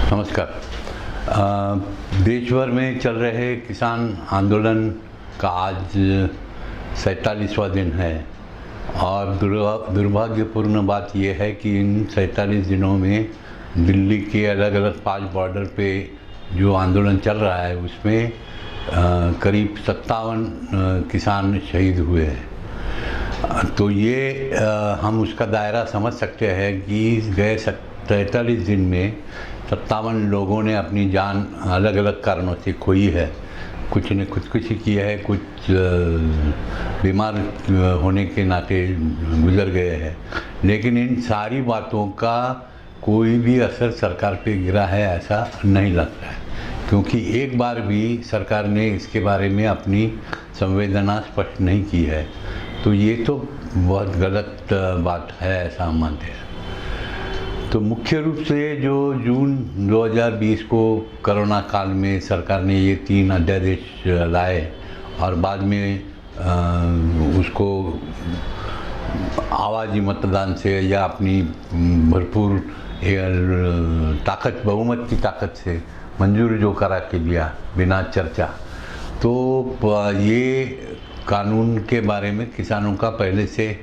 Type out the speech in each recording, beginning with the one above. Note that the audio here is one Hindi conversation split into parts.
नमस्कार। देश भर में चल रहे किसान आंदोलन का आज 47वां दिन है और दुर्भाग्यपूर्ण बात यह है कि इन 47 दिनों में दिल्ली के अलग अलग 5 बॉर्डर पे जो आंदोलन चल रहा है उसमें करीब 57 किसान शहीद हुए हैं। तो ये हम उसका दायरा समझ सकते हैं कि गए 43 दिन में 57 लोगों ने अपनी जान अलग अलग कारणों से खोई है। कुछ ने खुदकुशी की है, कुछ बीमार होने के नाते गुजर गए हैं, लेकिन इन सारी बातों का कोई भी असर सरकार पे गिरा है ऐसा नहीं लगता है, क्योंकि एक बार भी सरकार ने इसके बारे में अपनी संवेदना स्पष्ट नहीं की है। तो ये तो बहुत गलत बात है, ऐसा हम मानते हैं। तो मुख्य रूप से जो जून 2020 को कोरोना काल में सरकार ने ये 3 अध्यादेश लाए और बाद में उसको आवाज़ी मतदान से या अपनी भरपूर बहुमत की ताकत से मंजूर जो करा के लिया बिना चर्चा, तो ये कानून के बारे में किसानों का पहले से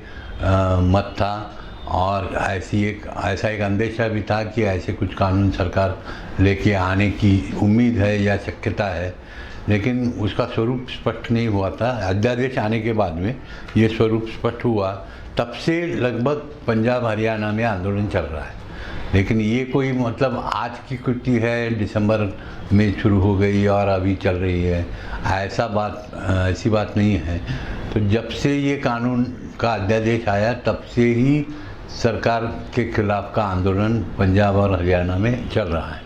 मत था और ऐसा एक अंदेशा भी था कि ऐसे कुछ कानून सरकार लेके आने की उम्मीद है या शक्यता है, लेकिन उसका स्वरूप स्पष्ट नहीं हुआ था। अध्यादेश आने के बाद में ये स्वरूप स्पष्ट हुआ, तब से लगभग पंजाब हरियाणा में आंदोलन चल रहा है। लेकिन ये कोई मतलब आज की कृति है, दिसंबर में शुरू हो गई और अभी चल रही है, ऐसी बात नहीं है। तो जब से ये कानून का अध्यादेश आया तब से ही सरकार के खिलाफ का आंदोलन पंजाब और हरियाणा में चल रहा है।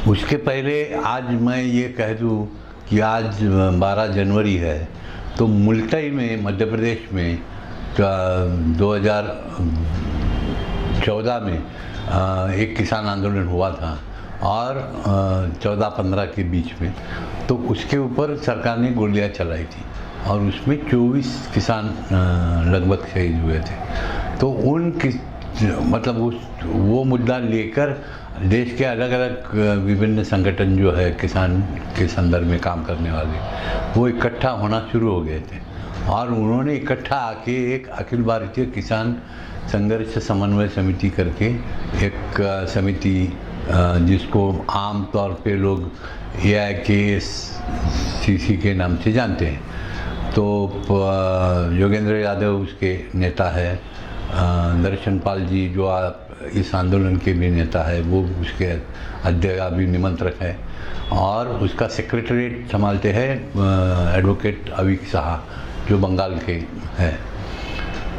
उसके पहले आज मैं ये कह दूँ कि आज 12 जनवरी है, तो मुल्ताई में मध्य प्रदेश में 2014 में एक किसान आंदोलन हुआ था और 14-15 के बीच में, तो उसके ऊपर सरकार ने गोलियां चलाई थी और उसमें 24 किसान लगभग शहीद हुए थे। तो वो मुद्दा लेकर देश के अलग अलग विभिन्न संगठन जो है किसान के संदर्भ में काम करने वाले, वो इकट्ठा होना शुरू हो गए थे और उन्होंने इकट्ठा आके एक अखिल भारतीय किसान संघर्ष समन्वय समिति करके एक समिति, जिसको आम तौर पे लोग AIKSCC के नाम से जानते हैं, तो योगेंद्र यादव उसके नेता है, दर्शन पाल जी जो इस आंदोलन के भी नेता है, वो उसके अध्यक्ष भी निमंत्रक है, और उसका सेक्रेटरीट संभालते हैं एडवोकेट अविक साहा जो बंगाल के हैं।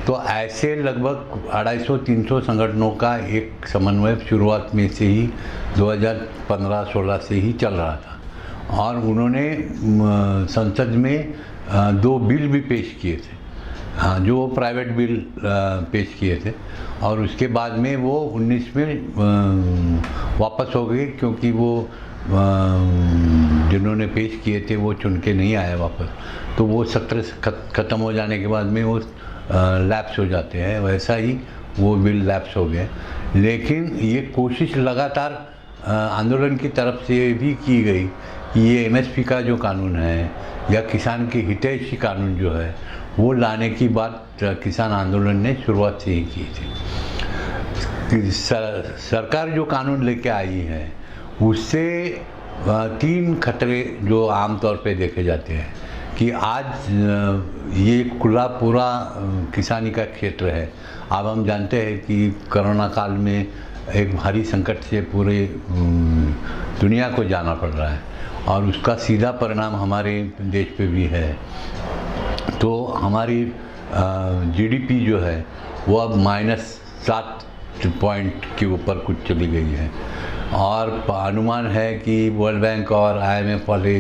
तो ऐसे लगभग 250-300 संगठनों का एक समन्वय शुरुआत में से ही 2015-16 से ही चल रहा था और उन्होंने संसद में 2 बिल भी पेश किए थे, जो प्राइवेट बिल पेश किए थे, और उसके बाद में वो 19 में वापस हो गए, क्योंकि वो जिन्होंने पेश किए थे वो चुन के नहीं आए वापस, तो वो सत्र ख़त्म हो जाने के बाद में वो लैप्स हो जाते हैं, वैसा ही वो बिल लैप्स हो गए। लेकिन ये कोशिश लगातार आंदोलन की तरफ से भी की गई कि ये MSP का जो कानून है या किसान के हितैषी कानून जो है वो लाने की बात किसान आंदोलन ने शुरुआत से ही की थी। सरकार जो कानून लेके आई है उससे 3 खतरे जो आमतौर पे देखे जाते हैं कि आज ये खुला पूरा किसानी का क्षेत्र है। अब हम जानते हैं कि कोरोना काल में एक भारी संकट से पूरे दुनिया को जाना पड़ रहा है और उसका सीधा परिणाम हमारे देश पे भी है। तो हमारी GDP जो है वो अब -7 पॉइंट के ऊपर कुछ चली गई है और अनुमान है कि वर्ल्ड बैंक और IMF वाले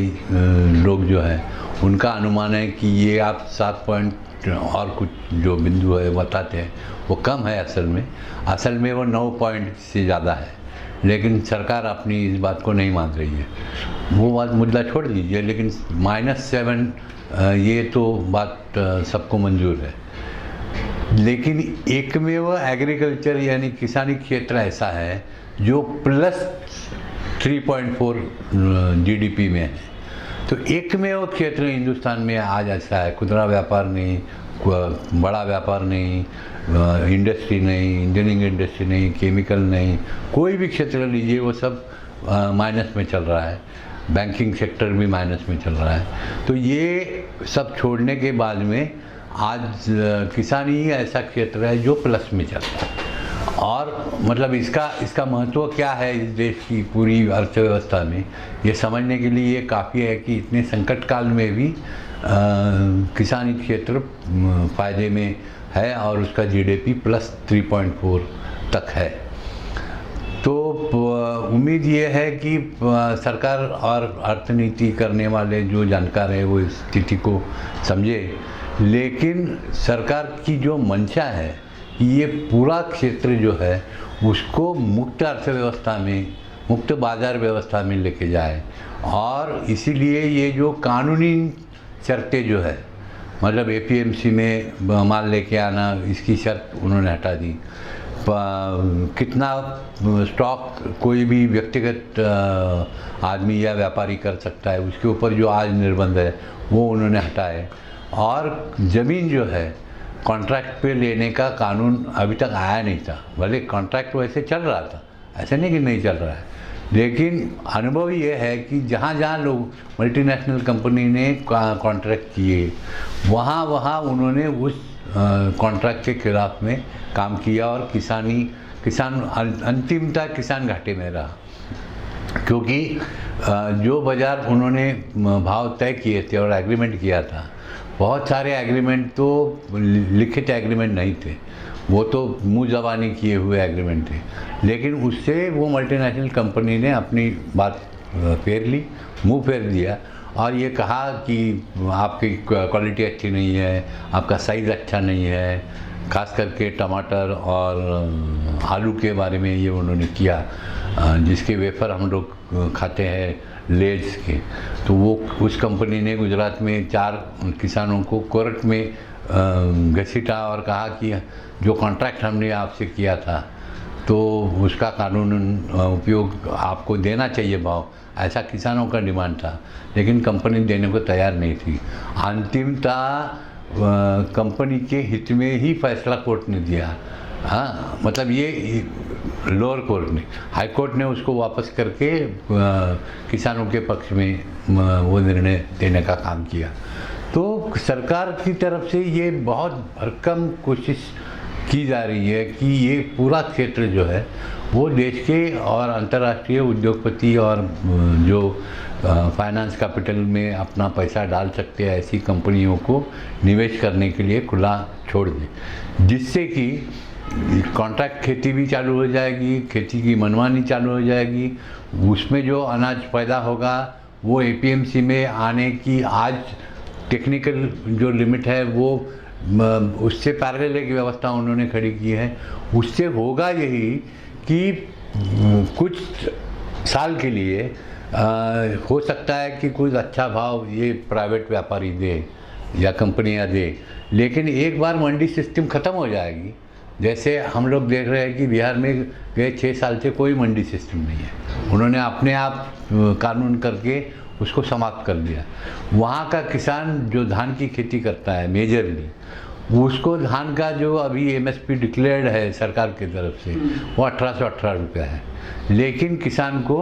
लोग जो है उनका अनुमान है कि ये आप 7 पॉइंट और कुछ जो बिंदु है बताते हैं वो कम है, असल में वो 9 पॉइंट से ज़्यादा है, लेकिन सरकार अपनी इस बात को नहीं मान रही है। वो बात मुद्दा छोड़ दीजिए, लेकिन -7 ये तो बात सबको मंजूर है। लेकिन एकमेव एग्रीकल्चर यानी किसानी क्षेत्र ऐसा है जो प्लस 3.4 जीडीपी में है। तो एकमेव क्षेत्र हिंदुस्तान में आज ऐसा है, खुदरा व्यापार नहीं, बड़ा व्यापार नहीं, इंडस्ट्री नहीं, इंजीनियरिंग इंडस्ट्री नहीं, केमिकल नहीं, कोई भी क्षेत्र लीजिए वो सब माइनस में चल रहा है। बैंकिंग सेक्टर भी माइनस में चल रहा है। तो ये सब छोड़ने के बाद में आज किसानी ही ऐसा क्षेत्र है जो प्लस में चल रहा है। और मतलब इसका महत्व क्या है इस देश की पूरी अर्थव्यवस्था में, ये समझने के लिए ये काफ़ी है कि इतने संकट काल में भी किसानी क्षेत्र फ़ायदे में है और उसका जीडीपी प्लस 3.4 तक है। तो उम्मीद ये है कि सरकार और अर्थनीति करने वाले जो जानकार हैं वो इस स्थिति को समझे, लेकिन सरकार की जो मंशा है कि ये पूरा क्षेत्र जो है उसको मुक्त अर्थव्यवस्था में, मुक्त बाजार व्यवस्था में लेके जाए। और इसीलिए ये जो कानूनी शर्तें जो है, मतलब एपीएमसी में माल लेके आना, इसकी शर्त उन्होंने हटा दी। कितना स्टॉक कोई भी व्यक्तिगत आदमी या व्यापारी कर सकता है, उसके ऊपर जो आज निर्बंध है वो उन्होंने हटाए। और ज़मीन जो है कॉन्ट्रैक्ट पे लेने का कानून अभी तक आया नहीं था। भले कॉन्ट्रैक्ट वैसे चल रहा था, ऐसे नहीं कि नहीं चल रहा है, लेकिन अनुभव ये है कि जहाँ जहाँ लोग मल्टीनेशनल कंपनी ने कॉन्ट्रैक्ट किए, वहाँ उन्होंने उस कॉन्ट्रैक्ट के खिलाफ में काम किया और किसान अंतिमतः किसान घाटे में रहा। क्योंकि जो बाज़ार उन्होंने भाव तय किए थे और एग्रीमेंट किया था, बहुत सारे एग्रीमेंट तो लिखित एग्रीमेंट नहीं थे, वो तो मुँह ज़बानी किए हुए एग्रीमेंट थे। लेकिन उससे वो मल्टीनेशनल कंपनी ने अपनी बात फेर ली, मुँह फेर दिया और ये कहा कि आपकी क्वालिटी अच्छी नहीं है, आपका साइज़ अच्छा नहीं है, खास करके टमाटर और आलू के बारे में ये उन्होंने किया, जिसके वेफर हम लोग खाते हैं लेज के। तो वो उस कंपनी ने गुजरात में 4 किसानों को कोर्ट में घसीटा और कहा कि जो कॉन्ट्रैक्ट हमने आपसे किया था तो उसका कानूनन उपयोग आपको देना चाहिए भाव, ऐसा किसानों का डिमांड था। लेकिन कंपनी देने को तैयार नहीं थी। अंतिमतः कंपनी के हित में ही फैसला कोर्ट ने दिया। हाँ, मतलब ये लोअर कोर्ट ने, हाई कोर्ट ने उसको वापस करके किसानों के पक्ष में वो निर्णय देने का काम किया। तो सरकार की तरफ से ये बहुत भरकम कोशिश की जा रही है कि ये पूरा क्षेत्र जो है वो देश के और अंतर्राष्ट्रीय उद्योगपति और जो फाइनेंस कैपिटल में अपना पैसा डाल सकते हैं ऐसी कंपनियों को निवेश करने के लिए खुला छोड़ दें, जिससे कि कॉन्ट्रैक्ट खेती भी चालू हो जाएगी, खेती की मनमानी चालू हो जाएगी। उसमें जो अनाज पैदा होगा वो एपीएमसी में आने की आज टेक्निकल जो लिमिट है वो उससे पैरेलल एक व्यवस्था उन्होंने खड़ी की है। उससे होगा यही कि कुछ साल के लिए हो सकता है कि कुछ अच्छा भाव ये प्राइवेट व्यापारी दे या कंपनियां दे, लेकिन एक बार मंडी सिस्टम ख़त्म हो जाएगी। जैसे हम लोग देख रहे हैं कि बिहार में गए 6 साल से कोई मंडी सिस्टम नहीं है, उन्होंने अपने आप कानून करके उसको समाप्त कर दिया। वहाँ का किसान जो धान की खेती करता है मेजरली, उसको धान का जो अभी एमएसपी डिक्लेयर्ड है सरकार की तरफ से वो 1818 रुपया है, लेकिन किसान को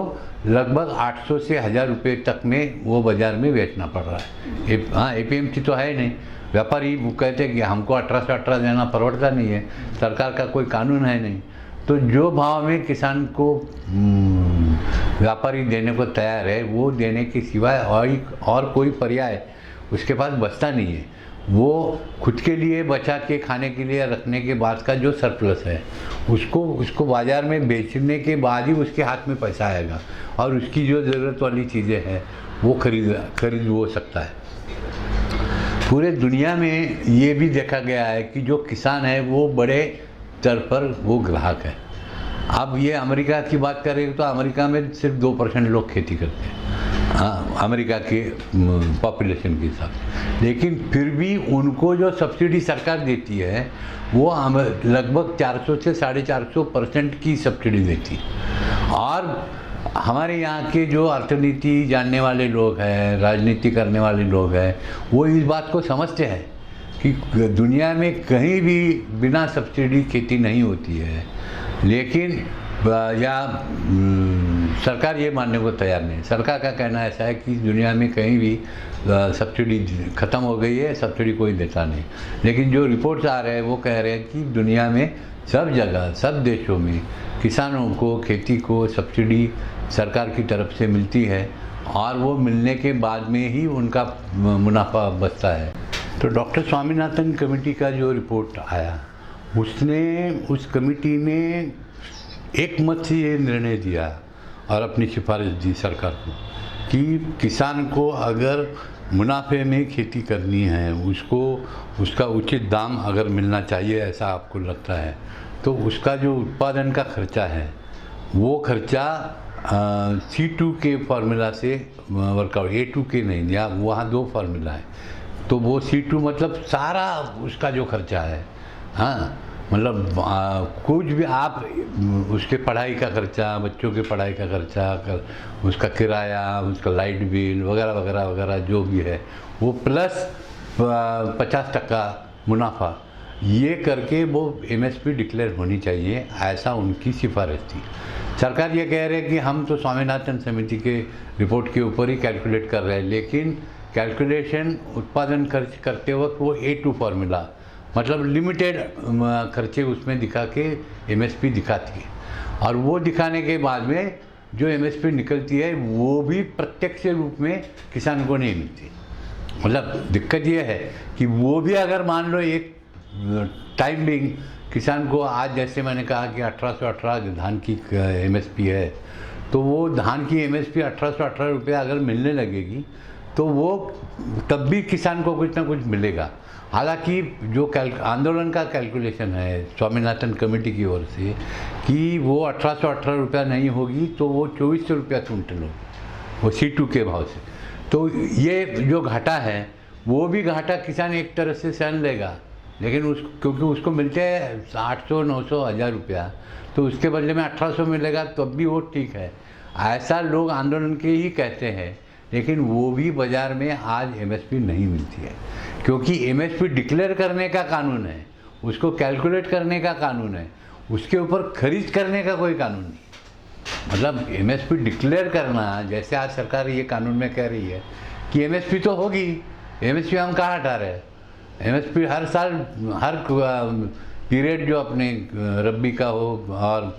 लगभग 800 से 1000 रुपये तक में वो बाज़ार में बेचना पड़ रहा है। हाँ, एपीएमसी तो है नहीं, व्यापारी कहते हैं कि हमको 1818 देना पड़ता नहीं है, सरकार का कोई कानून है नहीं। तो जो भाव में किसान को व्यापारी देने को तैयार है वो देने के सिवाय और कोई पर्याय उसके पास बचता नहीं है। वो खुद के लिए बचा के खाने के लिए रखने के बाद का जो सरप्लस है उसको बाज़ार में बेचने के बाद ही उसके हाथ में पैसा आएगा और उसकी जो ज़रूरत वाली चीज़ें हैं वो खरीद हो सकता है। पूरे दुनिया में ये भी देखा गया है कि जो किसान है वो बड़े स्तर पर वो ग्राहक है। अब ये अमेरिका की बात करें तो अमेरिका में सिर्फ 2% लोग खेती करते हैं, हाँ, अमेरिका के पॉपुलेशन के हिसाब से। लेकिन फिर भी उनको जो सब्सिडी सरकार देती है वो लगभग 400 से 450% की सब्सिडी देती। और हमारे यहाँ के जो अर्थनीति जानने वाले लोग हैं, राजनीति करने वाले लोग हैं, वो इस बात को समझते हैं कि दुनिया में कहीं भी बिना सब्सिडी खेती नहीं होती है, लेकिन सरकार ये मानने को तैयार नहीं। सरकार का कहना ऐसा है कि दुनिया में कहीं भी सब्सिडी ख़त्म हो गई है, सब्सिडी कोई देता नहीं। लेकिन जो रिपोर्ट्स आ रहे हैं वो कह रहे हैं कि दुनिया में सब जगह, सब देशों में किसानों को, खेती को सब्सिडी सरकार की तरफ से मिलती है, और वो मिलने के बाद में ही उनका मुनाफा बचता है। तो डॉक्टर स्वामीनाथन कमेटी का जो रिपोर्ट आया, उसने, उस कमेटी ने एक मत से ये निर्णय दिया और अपनी सिफारिश दी सरकार को कि किसान को अगर मुनाफे में खेती करनी है, उसको उसका उचित दाम अगर मिलना चाहिए, ऐसा आपको लगता है, तो उसका जो उत्पादन का खर्चा है वो खर्चा C2 के फार्मूला से वर्कआउट, A2 के नहीं दिया, वहाँ 2 फार्मूला है। तो वो C2 मतलब सारा उसका जो खर्चा है, हाँ, मतलब कुछ भी आप उसके पढ़ाई का खर्चा, बच्चों के पढ़ाई का खर्चा, उसका किराया, उसका लाइट बिल वगैरह वगैरह वगैरह जो भी है, वो प्लस 50% मुनाफा, ये करके वो MSP डिक्लेयर होनी चाहिए, ऐसा उनकी सिफारिश थी। सरकार ये कह रहे हैं कि हम तो स्वामीनाथन समिति के रिपोर्ट के ऊपर ही कैलकुलेट कर रहे हैं, लेकिन कैलकुलेशन उत्पादन खर्च करते वक्त वो A2 फार्मूला, मतलब लिमिटेड खर्चे उसमें दिखा के MSP दिखाती है, और वो दिखाने के बाद में जो MSP निकलती है वो भी प्रत्यक्ष रूप में किसान को नहीं मिलती। मतलब दिक्कत ये है कि वो भी अगर मान लो एक टाइम बिंग किसान को, आज जैसे मैंने कहा कि 1818 धान की MSP है, तो वो धान की MSP 1818 रुपये अगर मिलने लगेगी तो वो तब भी किसान को कुछ ना कुछ मिलेगा। हालांकि जो आंदोलन का कैलकुलेशन है स्वामीनाथन कमेटी की ओर से कि वो 1818 रुपया नहीं होगी तो वो 2400 रुपया क्विंटल हो, वो C2 के भाव से। तो ये जो घाटा है वो भी घाटा किसान एक तरह से सहन लेगा, लेकिन क्योंकि उसको मिलते हैं 800, 900, 1000 रुपया, तो उसके बदले में 1800 मिलेगा तब भी वो ठीक है, ऐसा लोग आंदोलन के ही कहते हैं। लेकिन वो भी बाज़ार में आज MSP नहीं मिलती है, क्योंकि MSP डिक्लेयर करने का कानून है, उसको कैलकुलेट करने का कानून है, उसके ऊपर खरीद करने का कोई कानून नहीं। मतलब MSP डिक्लेयर करना, जैसे आज सरकार ये कानून में कह रही है कि MSP तो होगी, MSP हम कहाँ हटा रहे हैं? MSP हर साल, हर पीरियड जो अपने रबी का हो और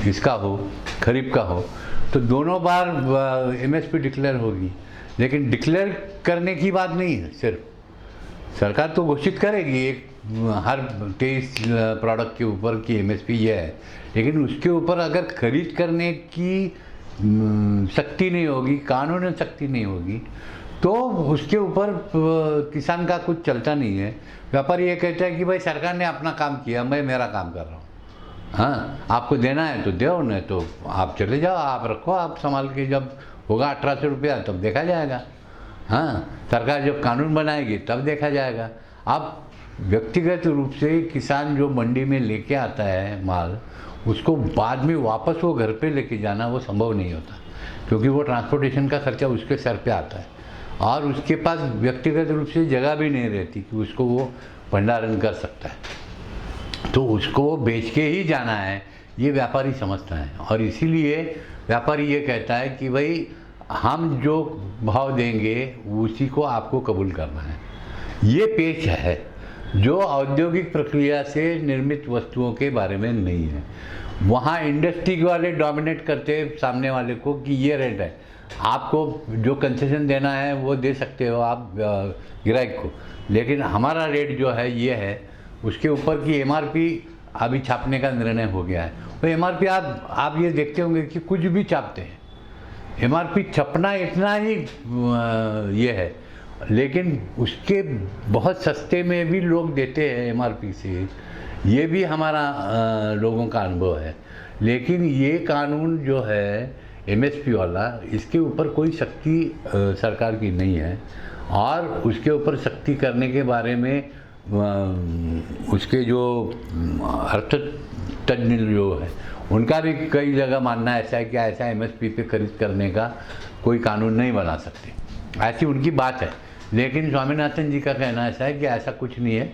इसका हो, खरीफ का हो, तो दोनों बार MSP डिक्लेयर होगी। लेकिन डिक्लेयर करने की बात नहीं है, सिर्फ सरकार तो घोषित करेगी एक हर 23 प्रोडक्ट के ऊपर की MSP ये है, लेकिन उसके ऊपर अगर खरीद करने की शक्ति नहीं होगी, कानूनी शक्ति नहीं होगी, तो उसके ऊपर किसान का कुछ चलता नहीं है। व्यापारी ये कहता है कि भाई सरकार ने अपना काम किया, मैं मेरा काम कर रहा हूँ, हाँ, आपको देना है तो दो, नहीं तो आप चले जाओ, आप रखो, आप संभाल के, जब होगा 1800 रुपया तब देखा जाएगा। हाँ, सरकार जब कानून बनाएगी तब देखा जाएगा। अब व्यक्तिगत रूप से किसान जो मंडी में लेके आता है माल, उसको बाद में वापस वो घर पे लेके जाना वो संभव नहीं होता, क्योंकि वो ट्रांसपोर्टेशन का खर्चा उसके सर पे आता है, और उसके पास व्यक्तिगत रूप से जगह भी नहीं रहती कि उसको वो भंडारण कर सकता है, तो उसको बेच के ही जाना है, ये व्यापारी समझता है। और इसीलिए व्यापारी ये कहता है कि भाई हम जो भाव देंगे उसी को आपको कबूल करना है। ये पेच है जो औद्योगिक प्रक्रिया से निर्मित वस्तुओं के बारे में नहीं है। वहाँ इंडस्ट्री वाले डोमिनेट करते हैं सामने वाले को कि ये रेट है, आपको जो कंसेशन देना है वो दे सकते हो आप ग्राहक को, लेकिन हमारा रेट जो है ये है। उसके ऊपर की MRP अभी छापने का निर्णय हो गया है। तो MRP आप ये देखते होंगे कि कुछ भी छापते हैं, MRP छपना इतना ही ये है, लेकिन उसके बहुत सस्ते में भी लोग देते हैं MRP से, ये भी हमारा लोगों का अनुभव है। लेकिन ये कानून जो है MSP वाला, इसके ऊपर कोई सख्ती सरकार की नहीं है, और उसके ऊपर सख्ती करने के बारे में उसके जो अर्थ तज्ञ जो है उनका भी कई जगह मानना ऐसा है कि ऐसा एमएसपी पे खरीद करने का कोई कानून नहीं बना सकते, ऐसी उनकी बात है। लेकिन स्वामीनाथन जी का कहना ऐसा है कि ऐसा कुछ नहीं है।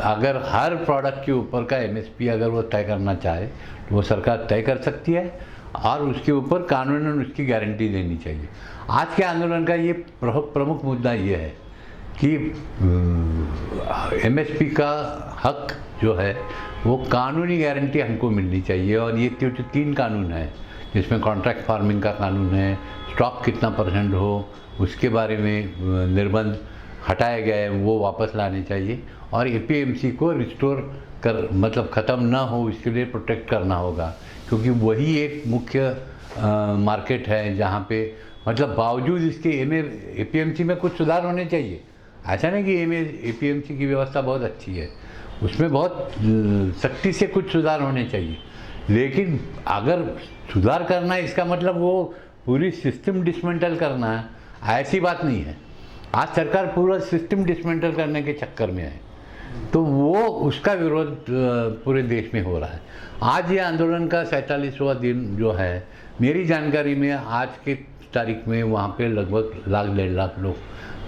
अगर हर प्रोडक्ट के ऊपर का एमएसपी अगर वो तय करना चाहे तो वो सरकार तय कर सकती है और उसके ऊपर कानूनन उसकी गारंटी देनी चाहिए। आज के आंदोलन का ये प्रमुख मुद्दा ये है कि एमएसपी का हक जो है वो कानूनी गारंटी हमको मिलनी चाहिए। और ये जो 3 कानून हैं जिसमें कॉन्ट्रैक्ट फार्मिंग का कानून है, स्टॉक कितना % हो उसके बारे में निर्बंध हटाए गए वो वापस लाने चाहिए और एपीएमसी को रिस्टोर कर मतलब ख़त्म ना हो इसके लिए प्रोटेक्ट करना होगा, क्योंकि वही एक मुख्य मार्केट है जहाँ पे मतलब बावजूद इसके एपीएमसी में कुछ सुधार होने चाहिए। ऐसा नहीं कि एपीएमसी की व्यवस्था बहुत अच्छी है, उसमें बहुत सख्ती से कुछ सुधार होने चाहिए। लेकिन अगर सुधार करना है इसका मतलब वो पूरी सिस्टम डिसमेंटल करना है, ऐसी बात नहीं है। आज सरकार पूरा सिस्टम डिसमेंटल करने के चक्कर में है, तो वो उसका विरोध पूरे देश में हो रहा है। आज ये आंदोलन का 47वां दिन जो है, मेरी जानकारी में आज के तारीख में वहाँ पे लगभग 1.5 लाख लोग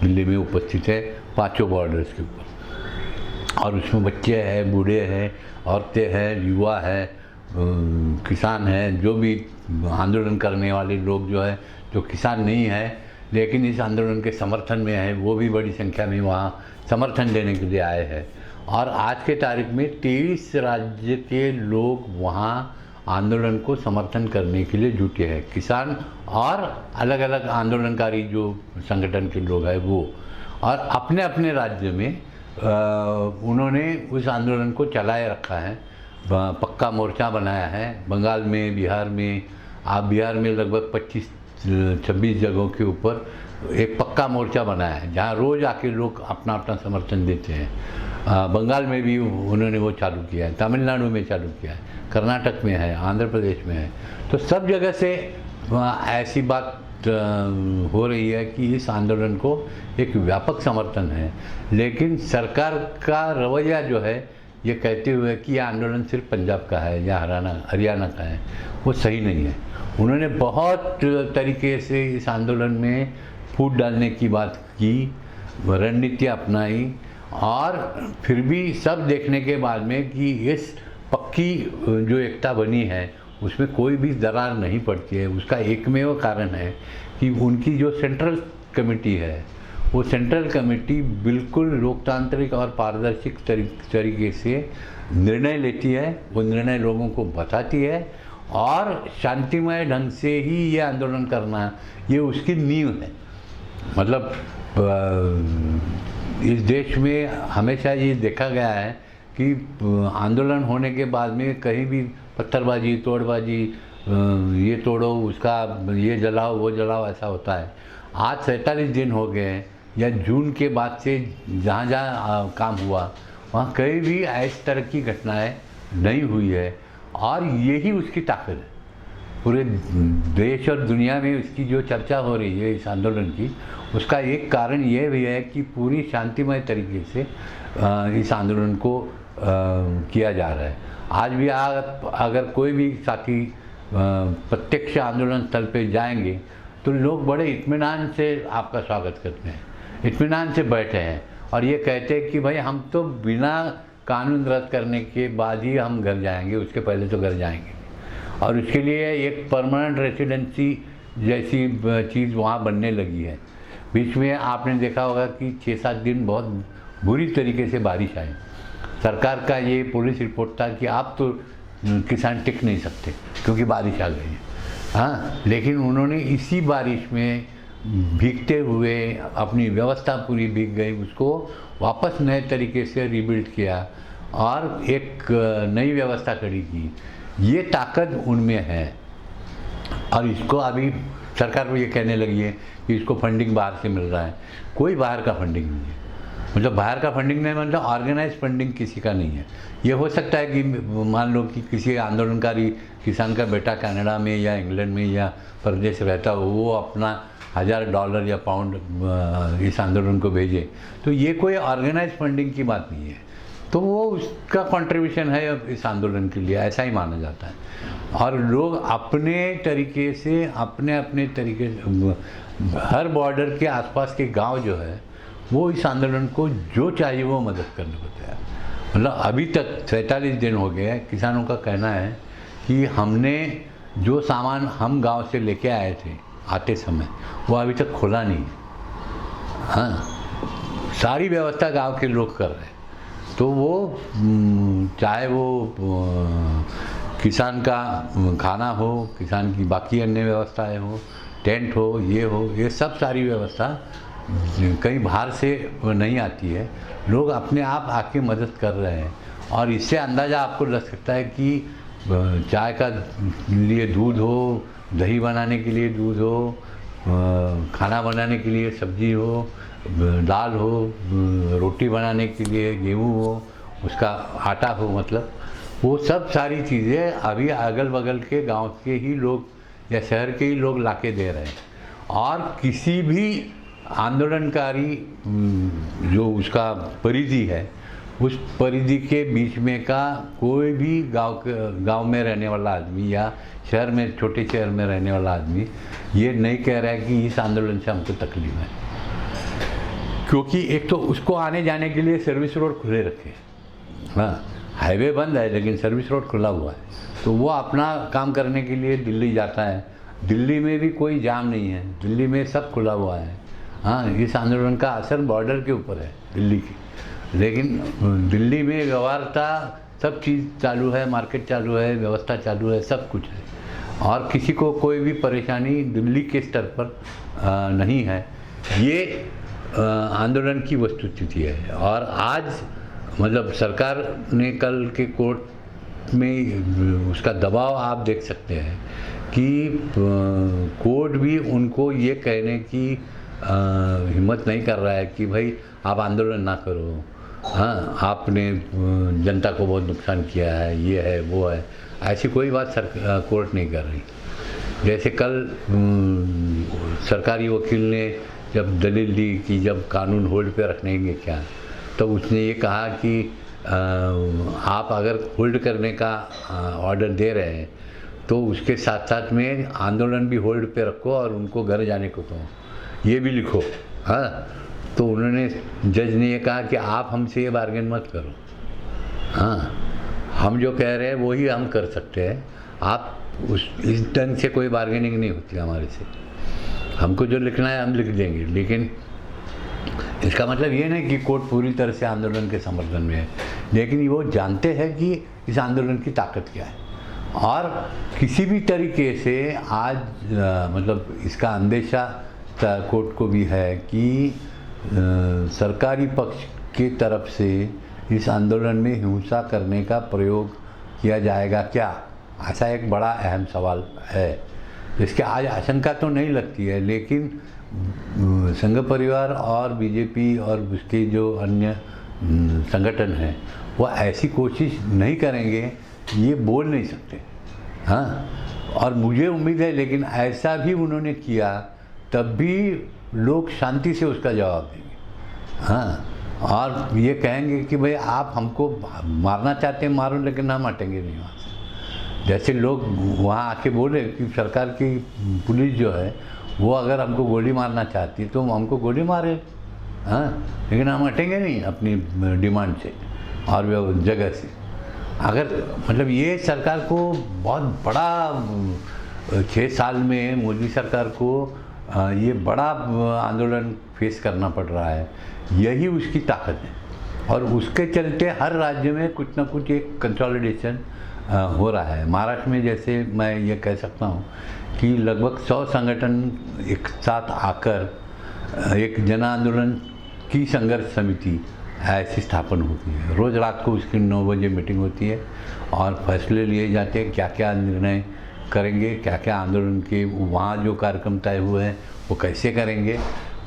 दिल्ली में उपस्थित है 5 बॉर्डर्स के ऊपर। और उसमें बच्चे हैं, बूढ़े हैं, औरतें हैं, युवा हैं, किसान हैं, जो भी आंदोलन करने वाले लोग जो है, जो किसान नहीं है लेकिन इस आंदोलन के समर्थन में है, वो भी बड़ी संख्या में वहाँ समर्थन देने के लिए आए हैं। और आज के तारीख में 23 राज्य के लोग वहाँ आंदोलन को समर्थन करने के लिए जुटे हैं, किसान और अलग अलग आंदोलनकारी जो संगठन के लोग हैं वो। और अपने अपने राज्य में उन्होंने उस आंदोलन को चलाए रखा है, पक्का मोर्चा बनाया है। बंगाल में, बिहार में, बिहार में लगभग 25-26 जगहों के ऊपर एक पक्का मोर्चा बनाया है जहाँ रोज़ आके लोग अपना अपना समर्थन देते हैं। बंगाल में भी उन्होंने वो चालू किया है, तमिलनाडु में चालू किया है, कर्नाटक में है, आंध्र प्रदेश में है। तो सब जगह से ऐसी बात हो रही है कि इस आंदोलन को एक व्यापक समर्थन है। लेकिन सरकार का रवैया जो है ये कहते हुए कि यह आंदोलन सिर्फ पंजाब का है या हरियाणा का है, वो सही नहीं है। उन्होंने बहुत तरीके से इस आंदोलन में फूट डालने की बात की, रणनीति अपनाई, और फिर भी सब देखने के बाद में कि इस पक्की जो एकता बनी है उसमें कोई भी दरार नहीं पड़ती है। उसका एकमेव कारण है कि उनकी जो सेंट्रल कमेटी है वो सेंट्रल कमेटी बिल्कुल लोकतांत्रिक और पारदर्शी तरीके से निर्णय लेती है, वो निर्णय लोगों को बताती है और शांतिमय ढंग से ही ये आंदोलन करना ये उसकी नींव है। मतलब इस देश में हमेशा ये देखा गया है कि आंदोलन होने के बाद में कहीं भी पत्थरबाजी, तोड़बाजी, ये तोड़ो, उसका ये जलाओ, वो जलाओ, ऐसा होता है। आज 47 दिन हो गए या जून के बाद से जहाँ जहाँ काम हुआ वहाँ कहीं भी इस तरह की घटनाएं नहीं हुई है और यही उसकी ताकत है। पूरे देश और दुनिया में उसकी जो चर्चा हो रही है इस आंदोलन की, उसका एक कारण ये भी है कि पूरी शांतिमय तरीके से इस आंदोलन को किया जा रहा है। आज भी अगर कोई भी साथी प्रत्यक्ष आंदोलन स्थल पे जाएंगे तो लोग बड़े इत्मीनान से आपका स्वागत करते हैं, इत्मीनान से बैठे हैं और ये कहते हैं कि भाई हम तो बिना कानून रद्द करने के बाद ही हम घर जाएंगे, उसके पहले तो घर जाएंगे। और उसके लिए एक परमानेंट रेसिडेंसी जैसी चीज़ वहाँ बनने लगी है। बीच में आपने देखा होगा कि 6-7 दिन बहुत बुरी तरीके से बारिश आई। सरकार का ये पुलिस रिपोर्ट था कि आप तो किसान टिक नहीं सकते क्योंकि बारिश आ गई है। हाँ, लेकिन उन्होंने इसी बारिश में भीगते हुए अपनी व्यवस्था पूरी भीग गई, उसको वापस नए तरीके से रीबिल्ड किया और एक नई व्यवस्था खड़ी की। ये ताकत उनमें है और इसको अभी सरकार को ये कहने लगी है कि इसको फंडिंग बाहर से मिल रहा है। कोई बाहर का फंडिंग नहीं है। मतलब बाहर का फंडिंग नहीं, मतलब ऑर्गेनाइज फंडिंग किसी का नहीं है। ये हो सकता है कि मान लो कि किसी आंदोलनकारी किसान का बेटा कनाडा में या इंग्लैंड में या प्रदेश रहता हो, वो अपना $1000 या पाउंड इस आंदोलन को भेजे, तो ये कोई ऑर्गेनाइज फंडिंग की बात नहीं है, तो वो उसका कंट्रीब्यूशन है इस आंदोलन के लिए, ऐसा ही माना जाता है। और लोग अपने तरीके से अपने अपने तरीके से हर बॉर्डर के आसपास के गांव जो है वो इस आंदोलन को जो चाहिए वो मदद करने को तैयार। मतलब अभी तक 47 दिन हो गए, किसानों का कहना है कि हमने जो सामान हम गांव से लेके आए थे आते समय वो अभी तक खोला नहीं। हाँ, सारी व्यवस्था गांव के लोग कर रहे हैं। तो वो चाहे वो किसान का खाना हो, किसान की बाकी अन्य व्यवस्थाएं हो, टेंट हो, ये सब सारी व्यवस्था कहीं बाहर से नहीं आती है, लोग अपने आप आके मदद कर रहे हैं। और इससे अंदाज़ा आपको लग सकता है कि चाय का लिए दूध हो, दही बनाने के लिए दूध हो, खाना बनाने के लिए सब्जी हो, दाल हो, रोटी बनाने के लिए गेहूँ हो, उसका आटा हो, मतलब वो सब सारी चीज़ें अभी अगल बगल के गांव के ही लोग या शहर के ही लोग लाके दे रहे हैं। और किसी भी आंदोलनकारी जो उसका परिधि है, उस परिधि के बीच में का कोई भी गांव में रहने वाला आदमी या शहर में, छोटे शहर में रहने वाला आदमी ये नहीं कह रहा है कि इस आंदोलन से हमको तकलीफ है, क्योंकि एक तो उसको आने जाने के लिए सर्विस रोड खुले रखे। हाँ, हाईवे बंद है लेकिन सर्विस रोड खुला हुआ है, तो वो अपना काम करने के लिए दिल्ली जाता है। दिल्ली में भी कोई जाम नहीं है, दिल्ली में सब खुला हुआ है। हाँ, इस आंदोलन का असर बॉर्डर के ऊपर है दिल्ली की, लेकिन दिल्ली में व्यवहारता सब चीज़ चालू है, मार्केट चालू है, व्यवस्था चालू है, सब कुछ है, और किसी को कोई भी परेशानी दिल्ली के स्तर पर नहीं है। ये आंदोलन की वस्तुस्थिति है। और आज मतलब सरकार ने कल के कोर्ट में उसका दबाव आप देख सकते हैं कि कोर्ट भी उनको ये कहने की हिम्मत नहीं कर रहा है कि भाई आप आंदोलन ना करो। हाँ, आपने जनता को बहुत नुकसान किया है, ये है वो है, ऐसी कोई बात कोर्ट नहीं कर रही। जैसे कल सरकारी वकील ने जब दलील दी कि जब कानून होल्ड पे रखेंगे क्या, तो उसने ये कहा कि आप अगर होल्ड करने का ऑर्डर दे रहे हैं तो उसके साथ साथ में आंदोलन भी होल्ड पे रखो और उनको घर जाने को कहो, ये भी लिखो। हाँ, तो उन्होंने, जज ने ये कहा कि आप हमसे ये बार्गेन मत करो। हाँ, हम जो कह रहे हैं वही हम कर सकते हैं, आप इस ढंग से कोई बार्गेनिंग नहीं होती हमारे से, हमको जो लिखना है हम लिख देंगे। लेकिन इसका मतलब ये नहीं कि कोर्ट पूरी तरह से आंदोलन के समर्थन में है, लेकिन वो जानते हैं कि इस आंदोलन की ताकत क्या है। और किसी भी तरीके से आज मतलब इसका अंदेशा कोर्ट को भी है कि सरकारी पक्ष की तरफ से इस आंदोलन में हिंसा करने का प्रयोग किया जाएगा क्या, ऐसा एक बड़ा अहम सवाल है, जिसके आज आशंका तो नहीं लगती है। लेकिन संघ परिवार और बीजेपी और उसके जो अन्य संगठन हैं वो ऐसी कोशिश नहीं करेंगे, ये बोल नहीं सकते। हाँ, और मुझे उम्मीद है लेकिन ऐसा भी उन्होंने किया तब भी लोग शांति से उसका जवाब देंगे। हाँ, और ये कहेंगे कि भाई आप हमको मारना चाहते हैं मारो, लेकिन हम हटेंगे नहीं वहाँ से। जैसे लोग वहाँ आके बोले कि सरकार की पुलिस जो है वो अगर हमको गोली मारना चाहती तो हमको गोली मारे, हाँ, लेकिन हम हटेंगे नहीं अपनी डिमांड से और जगह से। अगर मतलब ये सरकार को बहुत बड़ा 6 साल में मोदी सरकार को ये बड़ा आंदोलन फेस करना पड़ रहा है, यही उसकी ताकत है। और उसके चलते हर राज्य में कुछ ना कुछ एक कंसोलिडेशन हो रहा है। महाराष्ट्र में जैसे मैं ये कह सकता हूँ कि लगभग 100 संगठन एक साथ आकर एक जन आंदोलन की संघर्ष समिति ऐसी स्थापन होती है। रोज़ रात को उसकी 9 बजे मीटिंग होती है और फैसले लिए जाते हैं क्या क्या निर्णय करेंगे, क्या क्या आंदोलन के वहाँ जो कार्यक्रम तय हुए हैं वो कैसे करेंगे,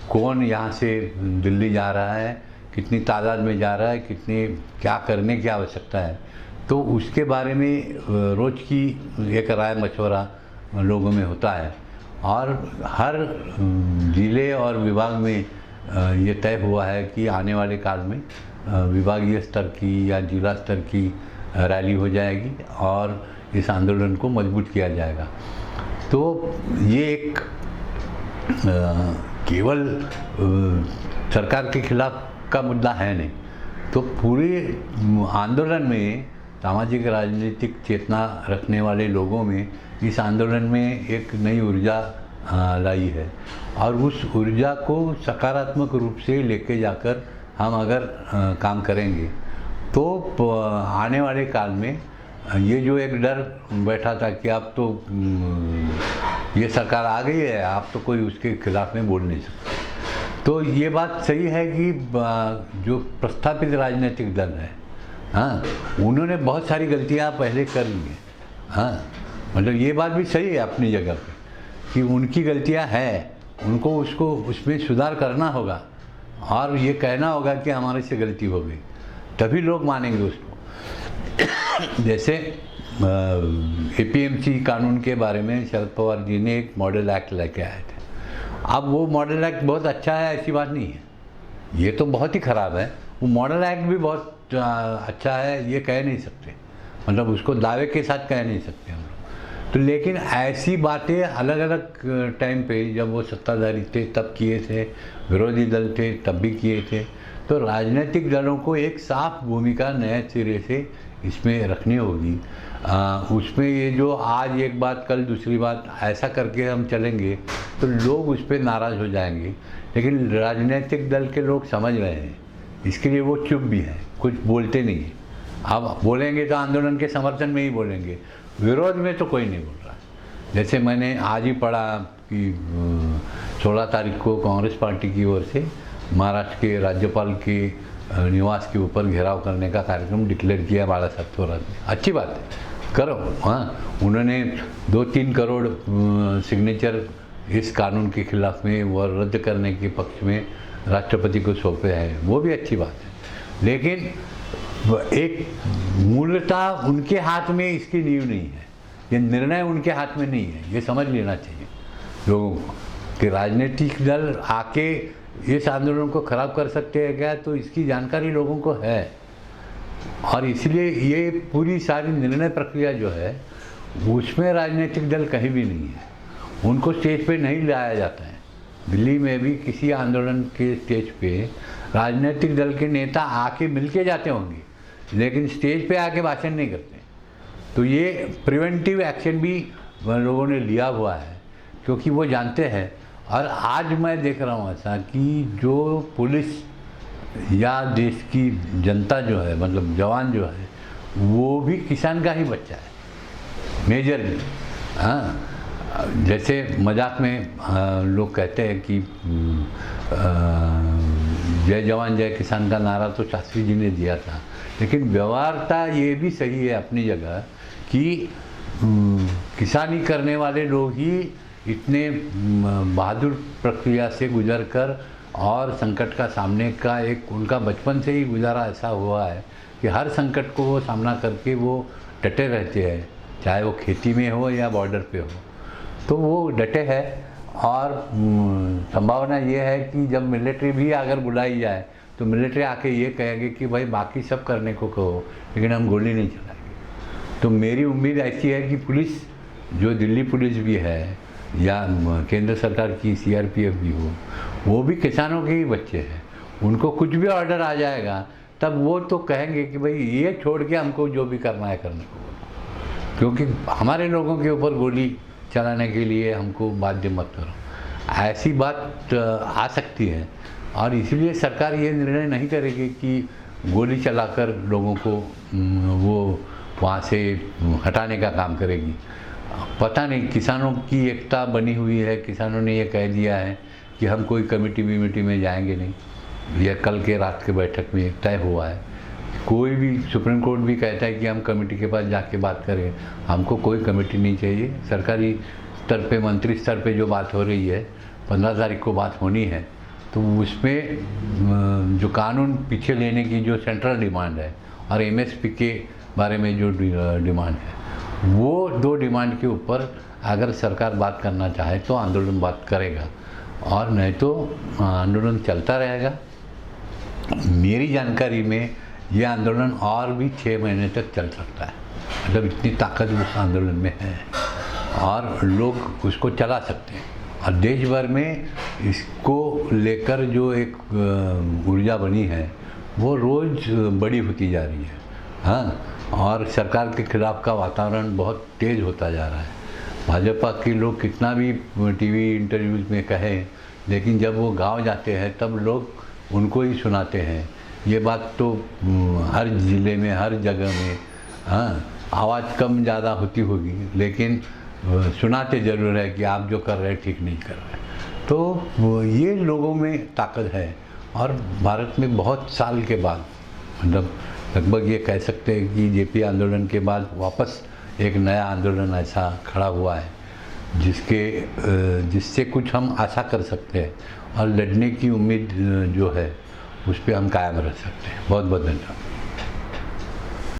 कौन यहाँ से दिल्ली जा रहा है, कितनी तादाद में जा रहा है, कितने क्या करने की आवश्यकता है, तो उसके बारे में रोज़ की एक राय मशवरा लोगों में होता है। और हर ज़िले और विभाग में ये तय हुआ है कि आने वाले काल में विभागीय स्तर की या जिला स्तर की रैली हो जाएगी और इस आंदोलन को मजबूत किया जाएगा। तो ये एक केवल सरकार के खिलाफ का मुद्दा है नहीं, तो पूरे आंदोलन में सामाजिक राजनीतिक चेतना रखने वाले लोगों में इस आंदोलन में एक नई ऊर्जा लाई है और उस ऊर्जा को सकारात्मक रूप से लेके जाकर हम अगर काम करेंगे तो आने वाले काल में ये जो एक डर बैठा था कि अब तो ये सरकार आ गई है, आप तो कोई उसके खिलाफ में बोल नहीं सकते, तो ये बात सही है कि जो प्रस्थापित राजनीतिक दल है, हाँ, उन्होंने बहुत सारी गलतियाँ पहले कर ली हैं। हाँ, मतलब ये बात भी सही है अपनी जगह पे कि उनकी गलतियाँ हैं, उनको उसमें सुधार करना होगा और ये कहना होगा कि हमारे से गलती हो गई, तभी लोग मानेंगे उसको। जैसे एपीएमसी कानून के बारे में शरद पवार जी ने एक मॉडल एक्ट लेके आए थे। अब वो मॉडल एक्ट बहुत अच्छा है, ऐसी बात नहीं है, ये तो बहुत ही ख़राब है। वो मॉडल एक्ट भी बहुत अच्छा है, ये कह नहीं सकते, मतलब उसको दावे के साथ कह नहीं सकते हम लोग। तो लेकिन ऐसी बातें अलग अलग टाइम पे जब वो सत्ताधारी थे तब किए थे, विरोधी दल थे तब भी किए थे। तो राजनीतिक दलों को एक साफ भूमिका नए सिरे से इसमें रखनी होगी। उसमें ये जो आज एक बात कल दूसरी बात ऐसा करके हम चलेंगे तो लोग उस पर नाराज़ हो जाएंगे, लेकिन राजनीतिक दल के लोग समझ रहे हैं, इसके लिए वो चुप भी हैं, कुछ बोलते नहीं हैं। अब बोलेंगे तो आंदोलन के समर्थन में ही बोलेंगे, विरोध में तो कोई नहीं बोल रहा। जैसे मैंने आज ही पढ़ा कि 16 तारीख को कांग्रेस पार्टी की ओर से महाराष्ट्र के राज्यपाल के निवास के ऊपर घेराव करने का कार्यक्रम डिक्लेयर किया बाला साहब थोरात ने। अच्छी बात है, करो। हाँ, उन्होंने 2-3 करोड़ सिग्नेचर इस कानून के खिलाफ में वो रद्द करने के पक्ष में राष्ट्रपति को सौंपे हैं, वो भी अच्छी बात है। लेकिन एक मूलतः उनके हाथ में इसकी नींव नहीं है, ये निर्णय उनके हाथ में नहीं है, ये समझ लेना चाहिए लोगों को कि राजनीतिक दल आके इस आंदोलन को ख़राब कर सकते हैं क्या, तो इसकी जानकारी लोगों को है। और इसलिए ये पूरी सारी निर्णय प्रक्रिया जो है उसमें राजनीतिक दल कहीं भी नहीं है, उनको स्टेज पे नहीं लाया जाता है। दिल्ली में भी किसी आंदोलन के स्टेज पे राजनीतिक दल के नेता आके मिल के जाते होंगे, लेकिन स्टेज पे आके भाषण नहीं करते। तो ये प्रिवेंटिव एक्शन भी लोगों ने लिया हुआ है, क्योंकि वो जानते हैं। और आज मैं देख रहा हूँ ऐसा कि जो पुलिस या देश की जनता जो है, मतलब जवान जो है, वो भी किसान का ही बच्चा है मेजरली। हाँ, जैसे मजाक में लोग कहते हैं कि जय जवान जय किसान का नारा तो शास्त्री जी ने दिया था, लेकिन व्यवहारता ये भी सही है अपनी जगह कि किसानी करने वाले लोग ही इतने बहादुर प्रक्रिया से गुजरकर और संकट का सामने का एक उनका बचपन से ही गुजारा ऐसा हुआ है कि हर संकट को वो सामना करके वो डटे रहते हैं, चाहे वो खेती में हो या बॉर्डर पे हो, तो वो डटे हैं। और संभावना ये है कि जब मिलिट्री भी अगर बुलाई जाए तो मिलिट्री आके ये कहेंगे कि भाई बाकी सब करने को कहो, लेकिन हम गोली नहीं चलाएंगे। तो मेरी उम्मीद ऐसी है कि पुलिस, जो दिल्ली पुलिस भी है या केंद्र सरकार की सीआरपीएफ भी हो, वो भी किसानों के ही बच्चे हैं। उनको कुछ भी ऑर्डर आ जाएगा तब वो तो कहेंगे कि भाई ये छोड़ के हमको जो भी करना है करने को, क्योंकि हमारे लोगों के ऊपर गोली चलाने के लिए हमको बाध्य मत करो। ऐसी बात आ सकती है और इसलिए सरकार ये निर्णय नहीं करेगी कि गोली चलाकर लोगों को वो वहाँ से हटाने का काम करेगी। पता नहीं, किसानों की एकता बनी हुई है, किसानों ने ये कह दिया है कि हम कोई कमेटी में जाएंगे नहीं। यह कल के रात के बैठक में तय हुआ है। कोई भी, सुप्रीम कोर्ट भी कहता है कि हम कमेटी के पास जाके बात करें, हमको कोई कमेटी नहीं चाहिए। सरकारी स्तर पे, मंत्री स्तर पे जो बात हो रही है, 15 तारीख को बात होनी है, तो उसमें जो कानून पीछे लेने की जो सेंट्रल डिमांड है और एमएसपी के बारे में जो डिमांड है, वो दो डिमांड के ऊपर अगर सरकार बात करना चाहे तो आंदोलन बात करेगा, और नहीं तो आंदोलन चलता रहेगा। मेरी जानकारी में ये आंदोलन और भी 6 महीने तक चल सकता है, मतलब इतनी ताकत उस आंदोलन में है और लोग उसको चला सकते हैं। और देश भर में इसको लेकर जो एक ऊर्जा बनी है वो रोज़ बड़ी होती जा रही है। हाँ, और सरकार के खिलाफ का वातावरण बहुत तेज़ होता जा रहा है। भाजपा के लोग कितना भी टीवी इंटरव्यूज़ में कहें, लेकिन जब वो गांव जाते हैं तब लोग उनको ही सुनाते हैं। ये बात तो हर ज़िले में, हर जगह में, हाँ, आवाज़ कम ज़्यादा होती होगी, लेकिन सुनाते ज़रूर है कि आप जो कर रहे हैं ठीक नहीं कर रहे। तो ये लोगों में ताकत है। और भारत में बहुत साल के बाद, मतलब लगभग ये कह सकते हैं कि जेपी आंदोलन के बाद वापस एक नया आंदोलन ऐसा खड़ा हुआ है जिससे कुछ हम आशा कर सकते हैं और लड़ने की उम्मीद जो है उस पर हम कायम रह सकते हैं। बहुत बहुत धन्यवाद।